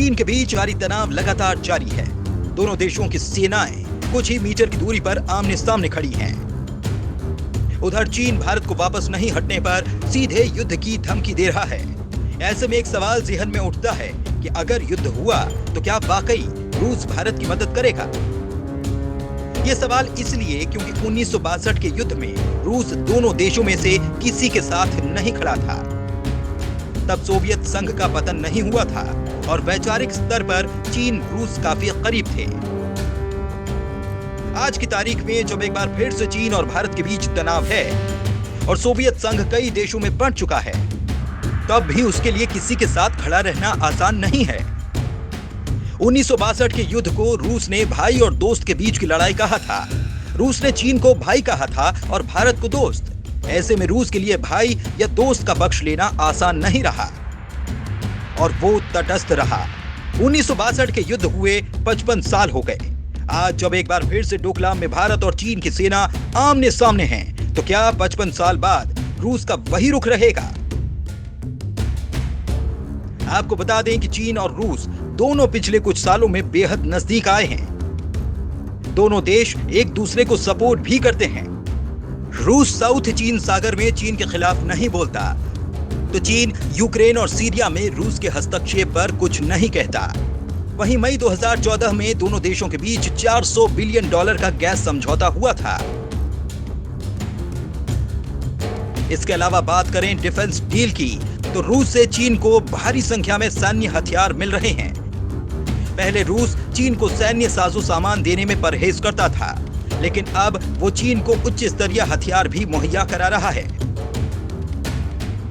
चीन के बीच जारी तनाव लगातार जारी है। दोनों देशों की सेनाएं कुछ ही मीटर की दूरी पर आमने सामने खड़ी हैं। उधर चीन भारत को वापस नहीं हटने पर सीधे युद्ध की धमकी दे रहा है। ऐसे में एक सवाल ज़हन में उठता है कि अगर युद्ध हुआ तो क्या वाकई रूस भारत की मदद करेगा? ये सवाल इसलिए क्योंकि 1962 के युद्ध में रूस दोनों देशों में से किसी के साथ नहीं खड़ा था। तब सोवियत संघ का पतन नहीं हुआ था और वैचारिक स्तर पर चीन रूस काफी करीब थे। आज की तारीख में जब एक बार फिर से चीन और भारत के बीच तनाव है और सोवियत संघ कई देशों में बढ़ चुका है, तब भी उसके लिए किसी के साथ खड़ा रहना आसान नहीं है। 1962 के युद्ध को रूस ने भाई और दोस्त के बीच की लड़ाई कहा था। रूस ने चीन को भाई कहा था और भारत को दोस्त। ऐसे में रूस के लिए भाई या दोस्त का पक्ष लेना आसान नहीं रहा और वो तटस्थ रहा। 1962 के युद्ध हुए 55 साल हो गए। आज जब एक बार फिर से डोकलाम में भारत और चीन की सेना आमने सामने हैं, तो क्या 55 साल बाद रूस का वही रुख रहेगा? आपको बता दें कि चीन और रूस दोनों पिछले कुछ सालों में बेहद नजदीक आए हैं। दोनों देश एक दूसरे को सपोर्ट भी करते हैं। रूस साउथ चीन सागर में चीन के खिलाफ नहीं बोलता, तो चीन यूक्रेन और सीरिया में रूस के हस्तक्षेप पर कुछ नहीं कहता। वहीं मई 2014 में दोनों देशों के बीच $400 बिलियन का गैस समझौता हुआ था। इसके अलावा बात करें डिफेंस डील की, तो रूस से चीन को भारी संख्या में सैन्य हथियार मिल रहे हैं। पहले रूस चीन को सैन्य साजो सामान देने में परहेज करता था, लेकिन अब वो चीन को उच्च स्तरीय हथियार भी मुहैया करा रहा है।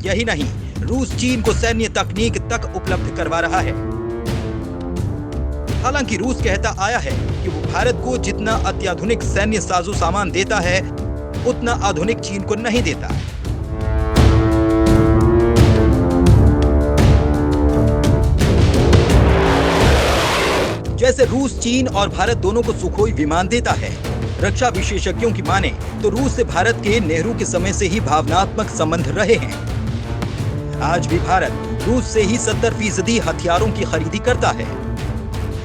यही नहीं, रूस चीन को सैन्य तकनीक तक उपलब्ध करवा रहा है। हालांकि रूस कहता आया है कि वो भारत को जितना अत्याधुनिक सैन्य साजो सामान देता है, उतना आधुनिक चीन को नहीं देता। जैसे रूस चीन और भारत दोनों को सुखोई विमान देता है। रक्षा विशेषज्ञों की माने तो रूस से भारत के नेहरू के समय से ही भावनात्मक संबंध रहे हैं। आज भी भारत रूस से ही 70% हथियारों की खरीदी करता है।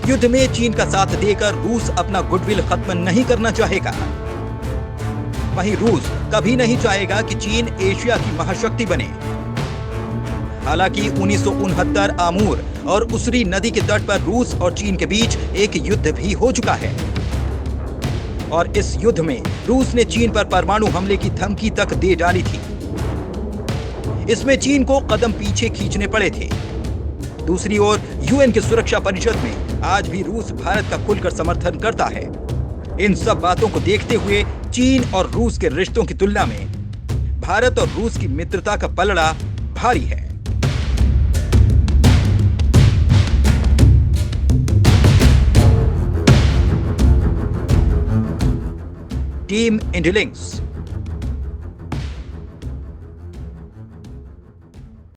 युद्ध में चीन का साथ देकर रूस अपना गुडविल खत्म नहीं करना चाहेगा। वहीं रूस कभी नहीं चाहेगा कि चीन एशिया की महाशक्ति बने। हालांकि 1969 आमूर और उसरी नदी के तट पर रूस और चीन के बीच एक युद्ध भी हो चुका है और इस युद्ध में रूस ने चीन पर परमाणु हमले की धमकी तक दे डाली थी। इसमें चीन को कदम पीछे खींचने पड़े थे। दूसरी ओर यूएन के सुरक्षा परिषद में आज भी रूस भारत का खुलकर समर्थन करता है। इन सब बातों को देखते हुए चीन और रूस के रिश्तों की तुलना में भारत और रूस की मित्रता का पलड़ा भारी है। टीम इंडिलिंक्स।